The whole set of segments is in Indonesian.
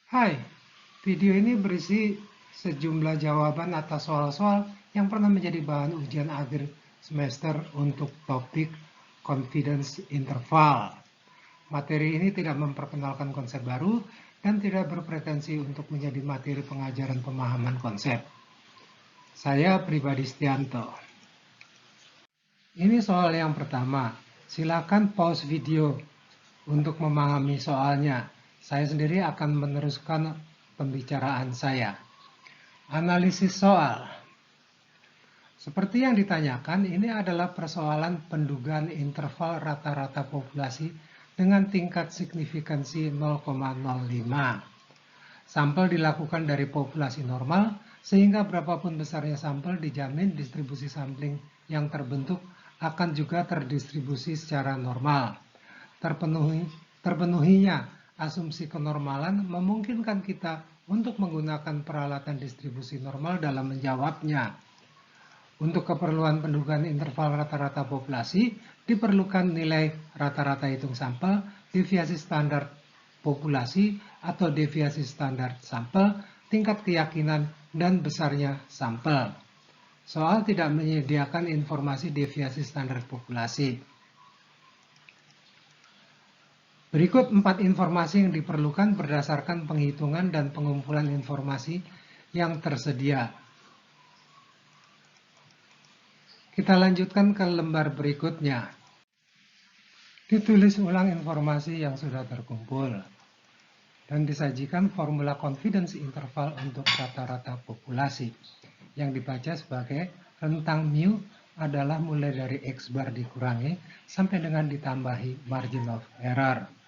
Hai, video ini berisi sejumlah jawaban atas soal-soal yang pernah menjadi bahan ujian akhir semester untuk topik confidence interval. Materi ini tidak memperkenalkan konsep baru dan tidak berpretensi untuk menjadi materi pengajaran pemahaman konsep. Saya Pribadi Setianto. Ini soal yang pertama. Silakan pause video untuk memahami soalnya. Saya sendiri akan meneruskan pembicaraan saya. Analisis soal. Seperti yang ditanyakan, ini adalah persoalan pendugaan interval rata-rata populasi dengan tingkat signifikansi 0,05. Sampel dilakukan dari populasi normal, sehingga berapapun besarnya sampel dijamin distribusi sampling yang terbentuk akan juga terdistribusi secara normal. Terpenuhinya asumsi kenormalan memungkinkan kita untuk menggunakan peralatan distribusi normal dalam menjawabnya. Untuk keperluan pendugaan interval rata-rata populasi, diperlukan nilai rata-rata hitung sampel, deviasi standar populasi atau deviasi standar sampel, tingkat keyakinan, dan besarnya sampel. Soal tidak menyediakan informasi deviasi standar populasi. Berikut 4 informasi yang diperlukan berdasarkan penghitungan dan pengumpulan informasi yang tersedia. Kita lanjutkan ke lembar berikutnya. Ditulis ulang informasi yang sudah terkumpul dan disajikan formula confidence interval untuk rata-rata populasi yang dibaca sebagai rentang mu adalah mulai dari X bar dikurangi sampai dengan ditambahi margin of error.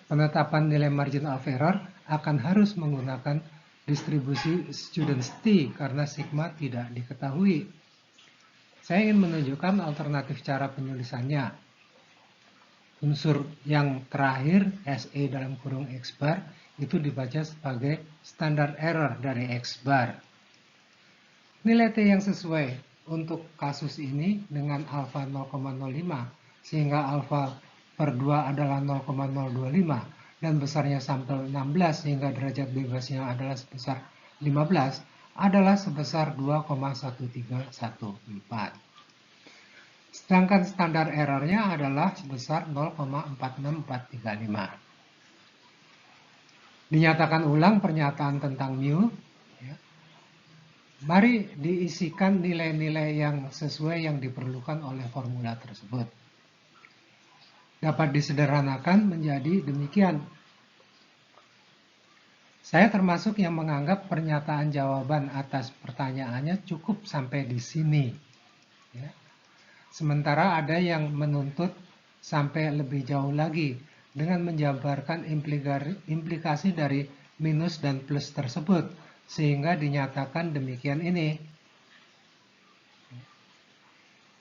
Penetapan nilai margin of error akan harus menggunakan distribusi students T karena sigma tidak diketahui. Saya ingin menunjukkan alternatif cara penulisannya. Unsur yang terakhir, SE dalam kurung X bar, itu dibaca sebagai standar error dari X bar. Nilai T yang sesuai untuk kasus ini dengan alfa 0,05, sehingga alfa per 2 adalah 0,025, dan besarnya sampel 16 sehingga derajat bebasnya adalah sebesar 15, adalah sebesar 2,1314. Sedangkan standar errornya adalah sebesar 0,46435. Dinyatakan ulang pernyataan tentang mu. Mari diisikan nilai-nilai yang sesuai yang diperlukan oleh formula tersebut. Dapat disederhanakan menjadi demikian. Saya termasuk yang menganggap pernyataan jawaban atas pertanyaannya cukup sampai di sini. Sementara ada yang menuntut sampai lebih jauh lagi dengan menjabarkan implikasi dari minus dan plus tersebut, sehingga dinyatakan demikian ini.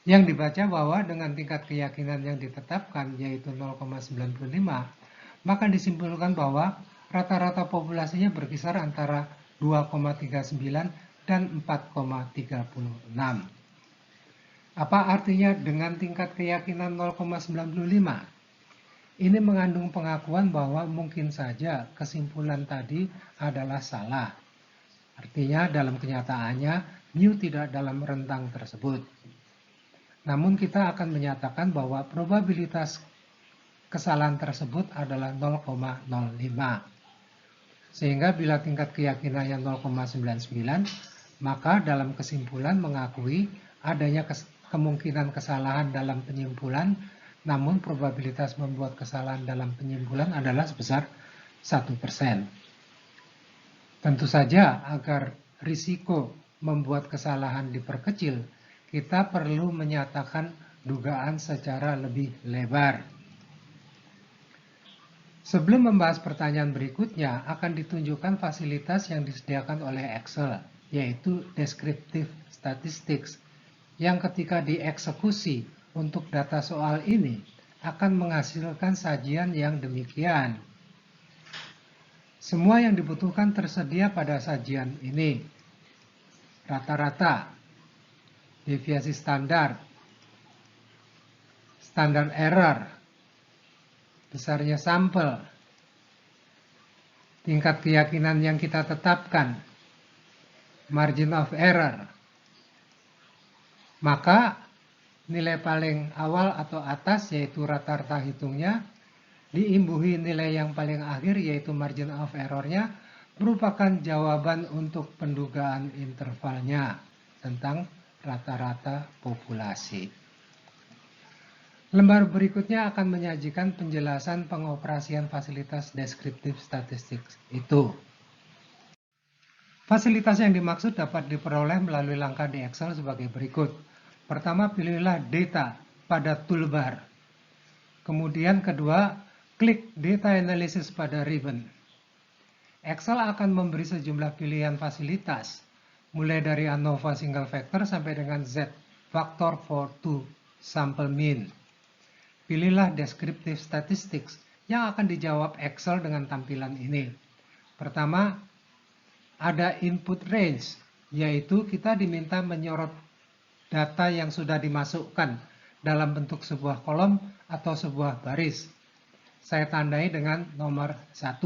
Yang dibaca bahwa dengan tingkat keyakinan yang ditetapkan yaitu 0,95, maka disimpulkan bahwa rata-rata populasinya berkisar antara 2,39 dan 4,36. Apa artinya dengan tingkat keyakinan 0,95? Ini mengandung pengakuan bahwa mungkin saja kesimpulan tadi adalah salah. Artinya dalam kenyataannya, mu tidak dalam rentang tersebut. Namun kita akan menyatakan bahwa probabilitas kesalahan tersebut adalah 0,05. Sehingga bila tingkat keyakinannya 0,99, maka dalam kesimpulan mengakui adanya kemungkinan kesalahan dalam penyimpulan, namun probabilitas membuat kesalahan dalam penyimpulan adalah sebesar 1%. Tentu saja agar risiko membuat kesalahan diperkecil, kita perlu menyatakan dugaan secara lebih lebar. Sebelum membahas pertanyaan berikutnya, akan ditunjukkan fasilitas yang disediakan oleh Excel, yaitu Descriptive Statistics, yang ketika dieksekusi untuk data soal ini, akan menghasilkan sajian yang demikian. Semua yang dibutuhkan tersedia pada sajian ini. Rata-rata, deviasi standar, standar error, besarnya sampel, tingkat keyakinan yang kita tetapkan, margin of error, maka nilai paling awal atau atas yaitu rata-rata hitungnya diimbuhi nilai yang paling akhir yaitu margin of errornya merupakan jawaban untuk pendugaan intervalnya tentang rata-rata populasi. Lembar berikutnya akan menyajikan penjelasan pengoperasian fasilitas deskriptif statistik itu. Fasilitas yang dimaksud dapat diperoleh melalui langkah di Excel sebagai berikut. Pertama, pilihlah data pada toolbar. Kemudian kedua, klik data analysis pada ribbon. Excel akan memberi sejumlah pilihan fasilitas, mulai dari ANOVA single factor sampai dengan Z factor for to sample mean. Pilihlah descriptive statistics yang akan dijawab Excel dengan tampilan ini. Pertama, ada input range, yaitu kita diminta menyorot data yang sudah dimasukkan dalam bentuk sebuah kolom atau sebuah baris. Saya tandai dengan nomor 1.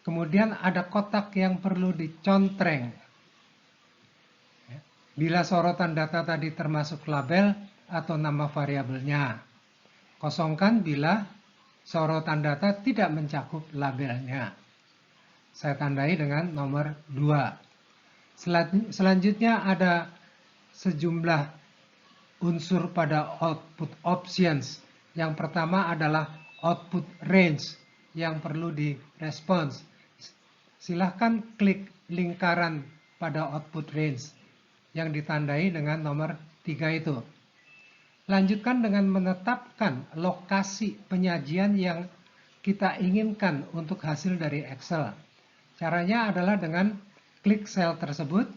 Kemudian ada kotak yang perlu dicontreng. Bila sorotan data tadi termasuk label atau nama variabelnya. Kosongkan bila sorotan data tidak mencakup labelnya. Saya tandai dengan nomor 2. Selanjutnya ada sejumlah unsur pada output options. Yang pertama adalah output range yang perlu direspons. Silahkan klik lingkaran pada output range yang ditandai dengan nomor 3 itu. Lanjutkan dengan menetapkan lokasi penyajian yang kita inginkan untuk hasil dari Excel. Caranya adalah dengan klik sel tersebut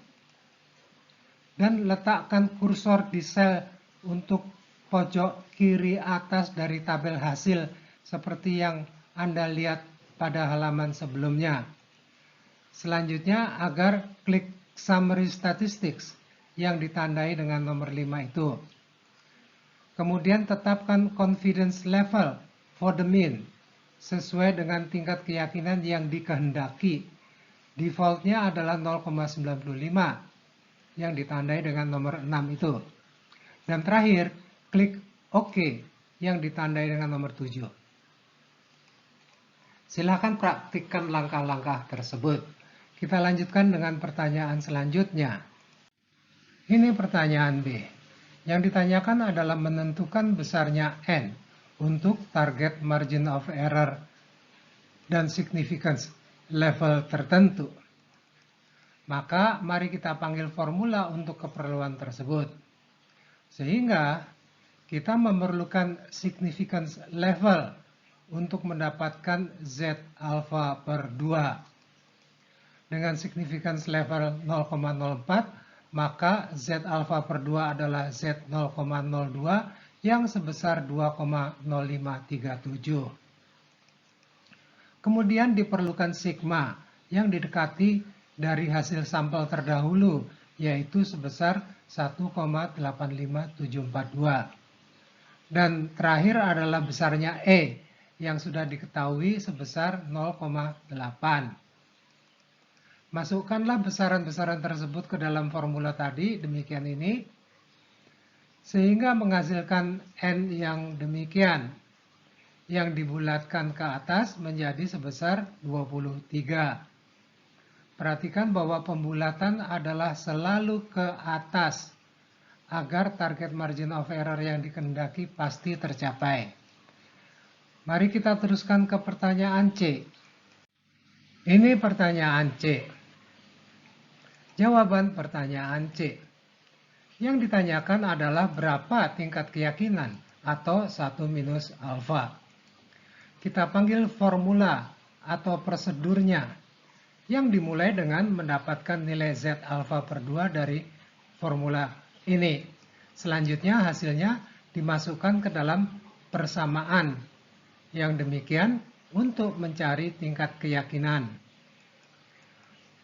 dan letakkan kursor di sel untuk pojok kiri atas dari tabel hasil seperti yang Anda lihat pada halaman sebelumnya. Selanjutnya agar klik Summary Statistics yang ditandai dengan nomor 5 itu. Kemudian tetapkan confidence level for the mean sesuai dengan tingkat keyakinan yang dikehendaki. Defaultnya adalah 0,95 yang ditandai dengan nomor 6 itu. Dan terakhir, klik OK yang ditandai dengan nomor 7. Silakan praktikkan langkah-langkah tersebut. Kita lanjutkan dengan pertanyaan selanjutnya. Ini pertanyaan B. Yang ditanyakan adalah menentukan besarnya N untuk target margin of error dan significance level tertentu. Maka mari kita panggil formula untuk keperluan tersebut. Sehingga kita memerlukan significance level untuk mendapatkan Z alpha per 2. Dengan significance level 0,04, maka Z alpha per 2 adalah Z 0,02 yang sebesar 2,0537. Kemudian diperlukan sigma yang didekati dari hasil sampel terdahulu, yaitu sebesar 1,85742. Dan terakhir adalah besarnya E yang sudah diketahui sebesar 0,8. Masukkanlah besaran-besaran tersebut ke dalam formula tadi, demikian ini, sehingga menghasilkan N yang demikian, yang dibulatkan ke atas menjadi sebesar 23. Perhatikan bahwa pembulatan adalah selalu ke atas, agar target margin of error yang dikehendaki pasti tercapai. Mari kita teruskan ke pertanyaan C. Ini pertanyaan C. Jawaban pertanyaan C. Yang ditanyakan adalah berapa tingkat keyakinan atau 1 minus alfa. Kita panggil formula atau prosedurnya yang dimulai dengan mendapatkan nilai Z alpha per 2 dari formula ini. Selanjutnya hasilnya dimasukkan ke dalam persamaan yang demikian untuk mencari tingkat keyakinan.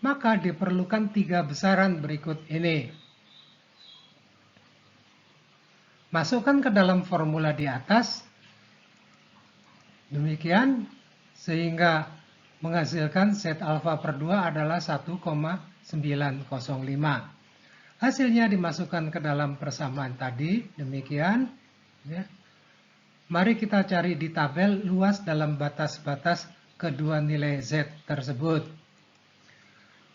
Maka diperlukan 3 besaran berikut ini. Masukkan ke dalam formula di atas. Demikian sehingga menghasilkan Z alfa per 2 adalah 1,905. Hasilnya dimasukkan ke dalam persamaan tadi, demikian. Ya. Mari kita cari di tabel luas dalam batas-batas kedua nilai Z tersebut.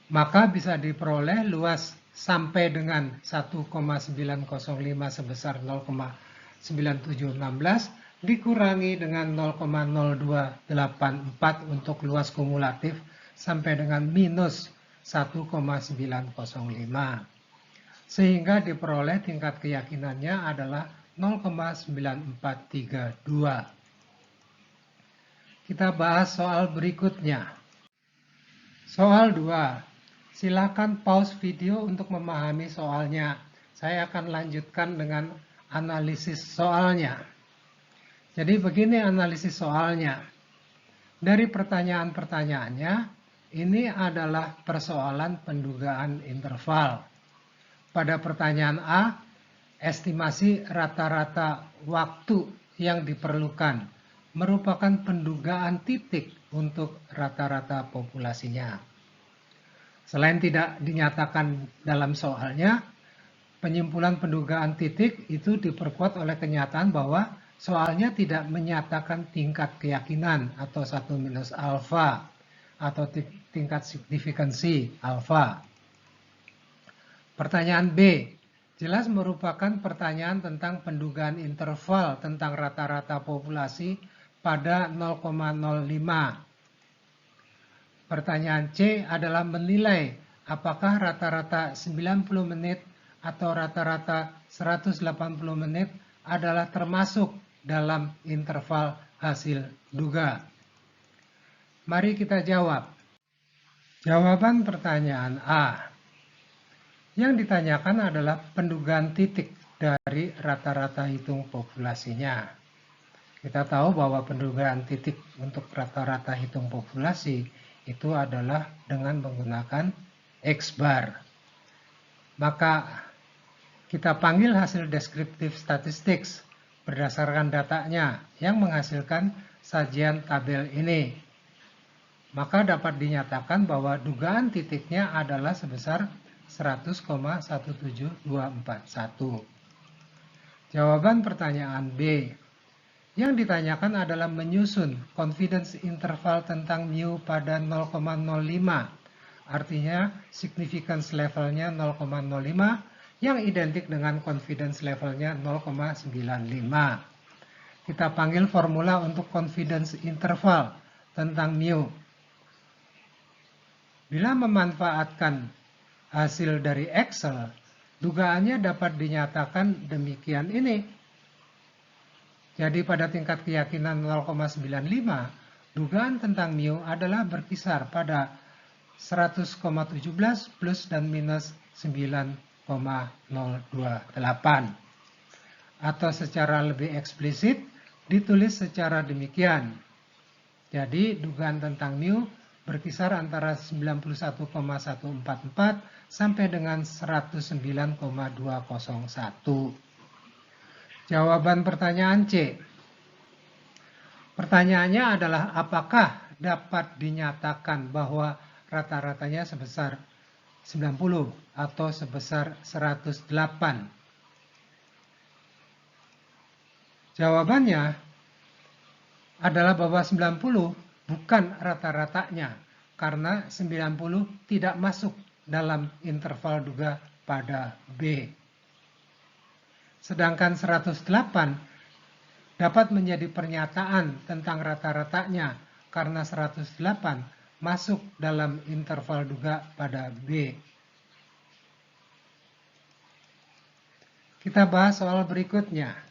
Maka bisa diperoleh luas sampai dengan 1,905 sebesar 0,9716 dikurangi dengan 0,0284 untuk luas kumulatif sampai dengan minus 1,905. Sehingga diperoleh tingkat keyakinannya adalah 0,9432. Kita bahas soal berikutnya. Soal 2. Silakan pause video untuk memahami soalnya. Saya akan lanjutkan dengan analisis soalnya. Jadi begini analisis soalnya. Dari pertanyaan-pertanyaannya, ini adalah persoalan pendugaan interval. Pada pertanyaan A, estimasi rata-rata waktu yang diperlukan merupakan pendugaan titik untuk rata-rata populasinya. Selain tidak dinyatakan dalam soalnya, penyimpulan pendugaan titik itu diperkuat oleh kenyataan bahwa soalnya tidak menyatakan tingkat keyakinan atau 1 minus alfa atau tingkat signifikansi alfa. Pertanyaan B, jelas merupakan pertanyaan tentang pendugaan interval tentang rata-rata populasi pada 0,05. Pertanyaan C adalah menilai apakah rata-rata 90 menit atau rata-rata 180 menit adalah termasuk dalam interval hasil duga. Mari kita jawab. Jawaban pertanyaan A. Yang ditanyakan adalah pendugaan titik dari rata-rata hitung populasinya. Kita tahu bahwa pendugaan titik untuk rata-rata hitung populasi itu adalah dengan menggunakan X-bar. Maka kita panggil hasil descriptive statistics berdasarkan datanya yang menghasilkan sajian tabel ini. Maka dapat dinyatakan bahwa dugaan titiknya adalah sebesar 100,17241. Jawaban pertanyaan B. Yang ditanyakan adalah menyusun confidence interval tentang mu pada 0,05. Artinya significance levelnya 0,05 yang identik dengan confidence levelnya 0,95. Kita panggil formula untuk confidence interval tentang mu. Bila memanfaatkan hasil dari Excel, dugaannya dapat dinyatakan demikian ini. Jadi pada tingkat keyakinan 0,95, dugaan tentang mu adalah berkisar pada 100,17 plus dan minus 9,028. Atau secara lebih eksplisit, ditulis secara demikian. Jadi dugaan tentang mu berkisar antara 91,144 sampai dengan 109,201. Jawaban pertanyaan C. Pertanyaannya adalah apakah dapat dinyatakan bahwa rata-ratanya sebesar 90 atau sebesar 108? Jawabannya adalah bahwa 90 bukan rata-ratanya karena 90 tidak masuk dalam interval duga pada B. Sedangkan 108 dapat menjadi pernyataan tentang rata-ratanya karena 108 masuk dalam interval duga pada B. Kita bahas soal berikutnya.